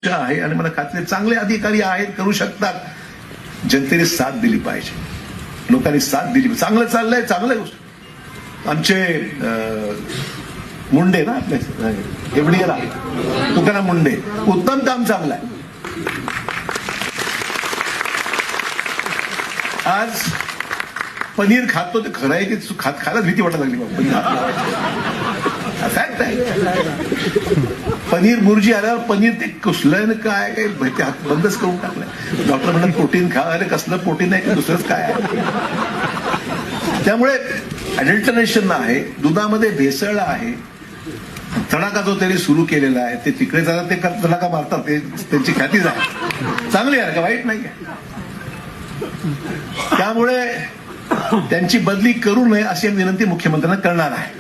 आहे आणि मला खात्री चांगले अधिकारी आहेत, करू शकतात. जनतेने साथ दिली पाहिजे, लोकांनी साथ दिली. चांगलं चाललंय, चांगलं गोष्ट. आमचे मुंडे ना आपले एवढीला तुकाराम मुंडे, उत्तम काम चांगलं आहे. आज पनीर खातो ते खरं आहे की खायलाच भीती वाटायला लागली फॅक्ट आहे. पनीर बुर्जी आल्यावर पनीर ते कुसलं काय काय बंदच करून टाकलंय. डॉक्टर म्हणतात प्रोटीन खा, अरे कसलं प्रोटीन आहे की दुसरंच काय आहे. त्यामुळे अडल्टरेशन आहे, दुधामध्ये भेसळ आहे. तडाखा जो त्यांनी सुरू केलेला आहे ते तिकडे जातात, ते तडाखा मारतात, ते त्यांची ख्यातीच आहे, चांगली आहे का वाईट नाही आहे. त्यामुळे त्यांची बदली करू नये अशी विनंती मुख्यमंत्र्यांना करणार आहे.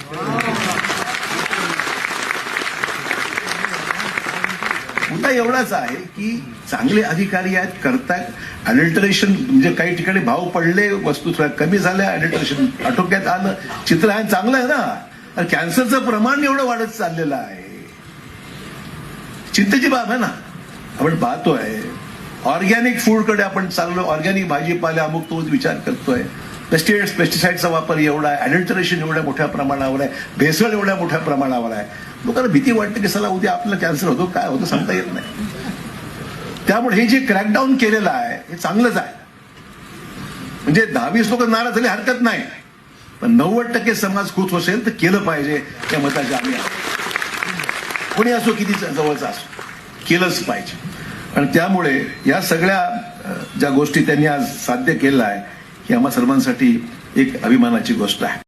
मुद्दा एवढाच आहे की चांगले अधिकारी आहेत, करतायत. अडल्टरेशन म्हणजे काही ठिकाणी भाव पडले, वस्तू थोड्या कमी झाल्या, अडल्टरेशन आटोक्यात आलं, चित्र आहे, चांगलं आहे ना. कॅन्सरचं प्रमाण एवढं वाढत चाललेलं आहे, चिंतेची बाब आहे ना. आपण पाहतोय ऑर्गॅनिक फूडकडे आपण चाललो, ऑर्गॅनिक भाजीपाला अमुक तो विचार करतोय. पेस्टिसाइडचा वापर एवढा आहे, अडल्टरेशन एवढ्या मोठ्या प्रमाणावर आहे, भेसळ एवढ्या मोठ्या प्रमाणावर आहे. लोकांना भीती वाटते की चला उद्या आपलं कॅन्सर होतो, काय होतं सांगता येत नाही. त्यामुळे हे जे क्रॅकडाऊन केलेलं आहे हे चांगलंच आहे. म्हणजे 10-20 लोक नाराज झाली हरकत नाही, पण 90% समाज खुश असेल तर केलं पाहिजे. त्या मताचे आम्ही कोणी असो, किती जवळचा असो, केलंच पाहिजे. आणि त्यामुळे या सगळ्या ज्या गोष्टी त्यांनी आज साध्य केल्या आहे ही आम्हा सर्वांसाठी एक अभिमानाची गोष्ट आहे.